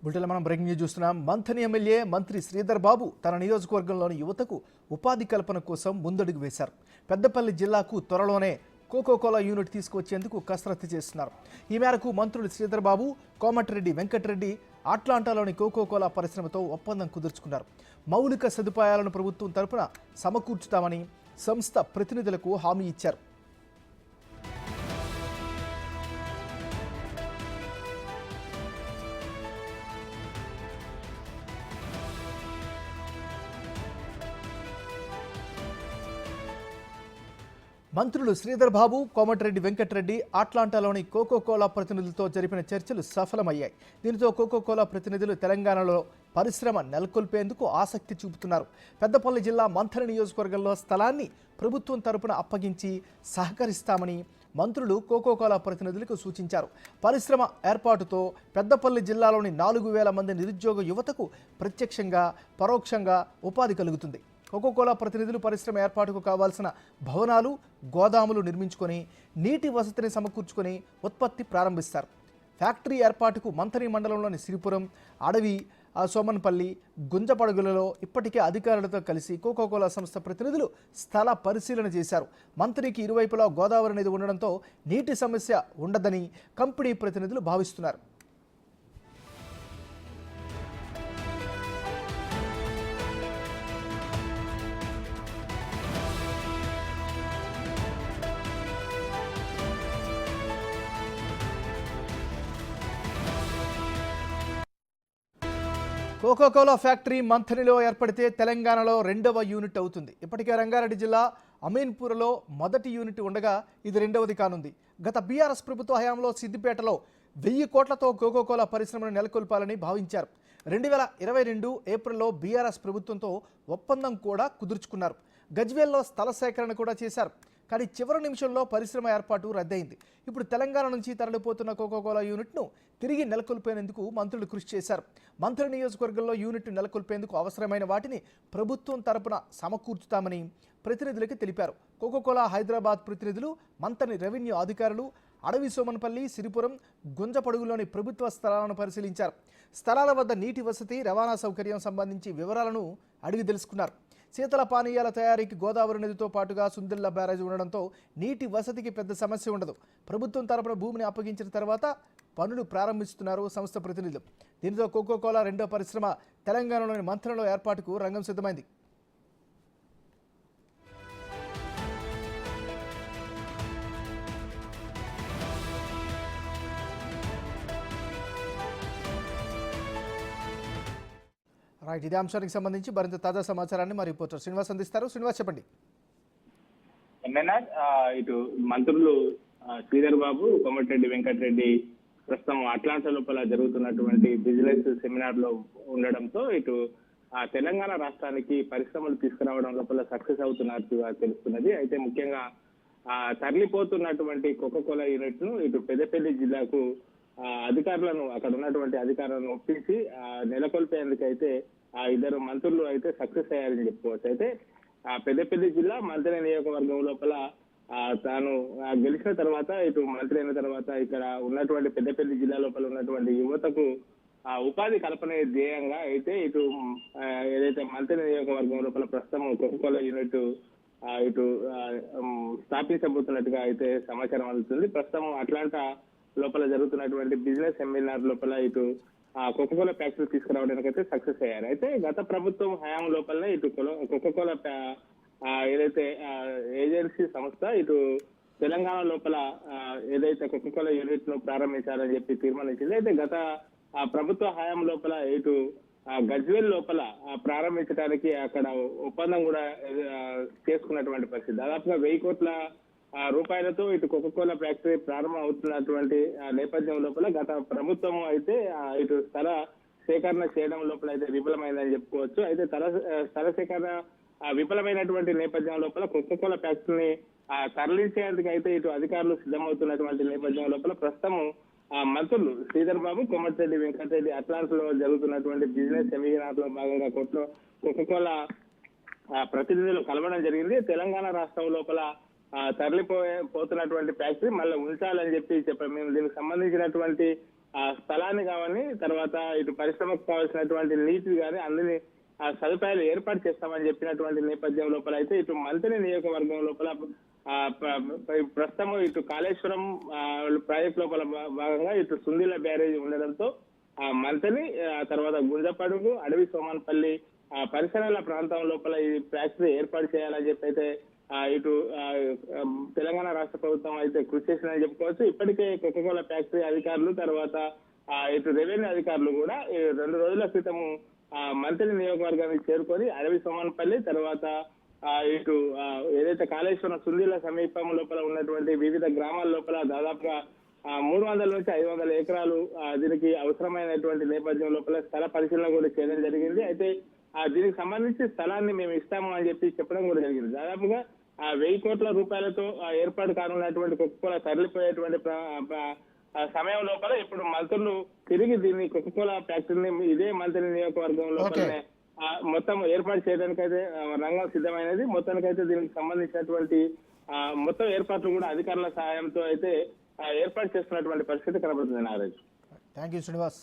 బులెటిన్లో మనం breaking news చూస్తున్నాం. మంథని ఎమ్మెల్యే మంత్రి శ్రీధర్ బాబు తన నియోజకవర్గంలోని యువతకు ఉపాధి కల్పన కోసం ముందడుగు వేశారు. పెద్దపల్లి జిల్లాకు త్వరలోనే కోకోకోలా యూనిట్ తీసుకువచ్చేందుకు కసరత్తు చేస్తున్నారు. ఈ మేరకు మంత్రులు శ్రీధర్ బాబు, కోమటిరెడ్డి వెంకటరెడ్డి అట్లాంటాలోని కోకోకోలా పరిశ్రమతో ఒప్పందం కుదుర్చుకున్నారు. మౌలిక సదుపాయాలను ప్రభుత్వం తరపున సమకూర్చుతామని సంస్థ ప్రతినిధులకు హామీ ఇచ్చారు. మంత్రులు శ్రీధర్ బాబు, కోమటిరెడ్డి వెంకటరెడ్డి అట్లాంటాలోని కోకోకోలా ప్రతినిధులతో జరిపిన చర్చలు సఫలమయ్యాయి. దీనితో కోకోకోలా ప్రతినిధులు తెలంగాణలో పరిశ్రమ నెలకొల్పేందుకు ఆసక్తి చూపుతున్నారు. పెద్దపల్లి జిల్లా మంథని నియోజకవర్గంలో స్థలాన్ని ప్రభుత్వం తరపున అప్పగించి సహకరిస్తామని మంత్రులు కోకోకోలా ప్రతినిధులకు సూచించారు. పరిశ్రమ ఏర్పాటుతో పెద్దపల్లి జిల్లాలోని 4,000 మంది నిరుద్యోగ యువతకు ప్రత్యక్షంగా పరోక్షంగా ఉపాధి కలుగుతుంది. కోకోకోలా ప్రతినిధులు పరిశ్రమ ఏర్పాటుకు కావాల్సిన భవనాలు, గోదాములు నిర్మించుకొని నీటి వసతిని సమకూర్చుకొని ఉత్పత్తి ప్రారంభిస్తారు. ఫ్యాక్టరీ ఏర్పాటుకు మంథని మండలంలోని సిరిపురం, అడవి, సోమన్పల్లి, గుంజపడుగులలో ఇప్పటికే అధికారులతో కలిసి కోకోకోలా సంస్థ ప్రతినిధులు స్థల పరిశీలన చేశారు. మంథనికి ఇరువైపులా గోదావరి నది ఉండడంతో నీటి సమస్య ఉండదని కంపెనీ ప్రతినిధులు భావిస్తున్నారు. కోకోకోలా ఫ్యాక్టరీ మంథనిలో ఏర్పడితే తెలంగాణలో 2వ యూనిట్ అవుతుంది. ఇప్పటికే రంగారెడ్డి జిల్లా అమీన్పూర్లో మొదటి యూనిట్ ఉండగా ఇది 2వది కానుంది. గత బీఆర్ఎస్ ప్రభుత్వ హయాంలో సిద్దిపేటలో 1000 కోట్లతో కోకోకోలా పరిశ్రమను నెలకొల్పాలని భావించారు. 2022 ఏప్రిల్లో బీఆర్ఎస్ ప్రభుత్వంతో ఒప్పందం కూడా కుదుర్చుకున్నారు. గజ్వేల్లో స్థల సేకరణ కూడా చేశారు. కానీ చివరి నిమిషంలో పరిశ్రమ ఏర్పాటు రద్దయింది. ఇప్పుడు తెలంగాణ నుంచి తరలిపోతున్న కోకోకోలా యూనిట్ను తిరిగి నెలకొల్పేందుకు మంత్రులు కృషి చేశారు. మంత్రి నియోజకవర్గంలో యూనిట్ నెలకొల్పేందుకు అవసరమైన వాటిని ప్రభుత్వం తరపున సమకూర్చుతామని ప్రతినిధులకు తెలిపారు. కోకోకోలా హైదరాబాద్ ప్రతినిధులు మంత్రి రెవెన్యూ అధికారులు అడవి, సోమన్పల్లి, సిరిపురం, గుంజపడుగులోని ప్రభుత్వ స్థలాలను పరిశీలించారు. స్థలాల వద్ద నీటి వసతి, రవాణా సౌకర్యం సంబంధించి వివరాలను అడిగి తెలుసుకున్నారు. శీతల పానీయాల తయారీకి గోదావరి నదితో పాటుగా సుందిళ్ల బ్యారేజ్ ఉండడంతో నీటి వసతికి పెద్ద సమస్య ఉండదు. ప్రభుత్వం తరపున భూమిని అప్పగించిన తర్వాత పనులు ప్రారంభిస్తున్నారు సంస్థ ప్రతినిధులు. దీనితో కోకోకోలా 2వ పరిశ్రమ తెలంగాణలోని మంథనిలో ఏర్పాటుకు రంగం సిద్ధమైంది. రైట్, ఇదే అంశానికి సంబంధించి మరింత తాజా సమాచారాన్ని మా రిపోర్టర్ శ్రీనివాస్ అందిస్తారు. శ్రీనివాస్, చెప్పండి. ఇటు మంత్రులు శ్రీధర్ బాబు, కోమటిరెడ్డి వెంకటరెడ్డి ప్రస్తుతం అట్లాంటా లోపల జరుగుతున్నటువంటి బిజినెస్ సెమినార్ లో ఉండడంతో ఇటు తెలంగాణ రాష్ట్రానికి పరిశ్రమలు తీసుకురావడం లోపల సక్సెస్ అవుతున్నట్టుగా తెలుస్తున్నది. అయితే ముఖ్యంగా తరలిపోతున్నటువంటి కోకోకోలా యూనిట్ ను ఇటు పెద్దపల్లి జిల్లాకు అధికారులను, అక్కడ ఉన్నటువంటి అధికారులను ఒప్పించి నెలకొల్పేందుకైతే ఇద్దరు మంత్రులు అయితే సక్సెస్ అయ్యారని చెప్పుకోవచ్చు. అయితే పెద్దపల్లి జిల్లా మంత్రి నియోజకవర్గం లోపల తాను గెలిచిన తర్వాత, ఇటు మంత్రి అయిన తర్వాత ఇక్కడ ఉన్నటువంటి పెద్దపల్లి జిల్లా లోపల ఉన్నటువంటి యువతకు ఉపాధి కల్పన ధ్యేయంగా అయితే ఇటు ఏదైతే మంత్రి నియోజకవర్గం లోపల ప్రస్తుతం కోకోకోలా యూనిట్ ఇటు స్థాపించబోతున్నట్టుగా అయితే సమాచారం అందుతుంది. ప్రస్తుతం అట్లాంటా లోపల జరుగుతున్నటువంటి బిజినెస్ సెమినార్ లోపల ఇటు కోకోకోలా ఫ్యాక్టరీ తీసుకురావడానికి అయితే సక్సెస్ అయ్యారు. అయితే గత ప్రభుత్వం హయాం లోపలనే ఇటు కోకోకోలా ఏదైతే ఏజెన్సీ సంస్థ ఇటు తెలంగాణ లోపల ఏదైతే కోకోకోలా యూనిట్ ను ప్రారంభించాలని చెప్పి తీర్మానించింది. అయితే గత ప్రభుత్వ హయాం లోపల ఇటు గజ్వేల్ లోపల ప్రారంభించడానికి అక్కడ ఒప్పందం కూడా చేసుకున్నటువంటి పరిస్థితి. దాదాపుగా 1000 కోట్ల రూపాయలతో ఇటు కోకోకోలా ఫ్యాక్టరీ ప్రారంభం అవుతున్నటువంటి నేపథ్యం లోపల గత ప్రభుత్వం అయితే ఇటు స్థల సేకరణ చేయడం లోపల అయితే విఫలమైందని చెప్పుకోవచ్చు. అయితే స్థల సేకరణ విఫలమైనటువంటి నేపథ్యం లోపల కోకోకోలా ఫ్యాక్టరీని తరలించేందుకు అయితే ఇటు అధికారులు సిద్ధమవుతున్నటువంటి నేపథ్యం లోపల ప్రస్తుతం మంత్రులు శ్రీధర్ బాబు, కోమటిరెడ్డి వెంకటరెడ్డి అట్లాంటాలో జరుగుతున్నటువంటి బిజినెస్ సెమినార్ లో భాగంగా కోకోకోలా ప్రతినిధులు కలవడం జరిగింది. తెలంగాణ రాష్ట్రం లోపల తరలిపోతున్నటువంటి ఫ్యాక్టరీ మళ్ళీ ఉంచాలని చెప్పి చెప్పారు. మేము దీనికి సంబంధించినటువంటి ఆ స్థలాన్ని కావాలి, తర్వాత ఇటు పరిశ్రమకు కావాల్సినటువంటి నీటి కానీ అన్ని సదుపాయాలు ఏర్పాటు చేస్తామని చెప్పినటువంటి నేపథ్యం లోపల అయితే ఇటు మంత్రి నియోజకవర్గం లోపల ప్రస్తుతం ఇటు కాళేశ్వరం ప్రాజెక్ట్ లోపల భాగంగా ఇటు సుందిల బ్యారేజ్ ఉండడంతో ఆ మంత్రి ఆ తర్వాత గుంజపడుగు, అడవి సోమన్పల్లి పరిసరాల ప్రాంతం లోపల ఈ ఫ్యాక్టరీ ఏర్పాటు చేయాలని చెప్పి అయితే ఇటు తెలంగాణ రాష్ట్ర ప్రభుత్వం అయితే కృషి చేసిందని చెప్పుకోవచ్చు. ఇప్పటికే కోకోకోలా ఫ్యాక్టరీ అధికారులు తర్వాత ఇటు రెవెన్యూ అధికారులు కూడా 2 రోజుల క్రితం మంత్రి నియోజకవర్గానికి చేరుకొని అడవి సోమన్పల్లి తర్వాత ఇటు ఏదైతే కాళేశ్వరం సుందిల సమీపం లోపల ఉన్నటువంటి వివిధ గ్రామాల లోపల దాదాపుగా 300 నుంచి 500 ఎకరాలు దీనికి అవసరమైనటువంటి నేపథ్యం లోపల స్థల పరిశీలన కూడా చేయడం జరిగింది. అయితే దీనికి సంబంధించి స్థలాన్ని మేము ఇస్తాము అని చెప్పడం కూడా జరిగింది. దాదాపుగా 1000 కోట్ల రూపాయలతో ఏర్పాటు కానున్నటువంటి కోకోకోలా తరలిపోయేటువంటి సమయం లోపల ఇప్పుడు మంత్రులు తిరిగి దీన్ని కోకోకోలా ఫ్యాక్టరీని ఇదే మంత్రి నియోజకవర్గం లోపలనే మొత్తం ఏర్పాటు చేయడానికి అయితే రంగం సిద్ధమైనది. మొత్తానికైతే దీనికి సంబంధించినటువంటి మొత్తం ఏర్పాట్లు కూడా అధికారుల సహాయంతో అయితే ఏర్పాటు చేస్తున్నటువంటి పరిస్థితి కనబడుతుంది నాగరాజు. Thank you Srinivas.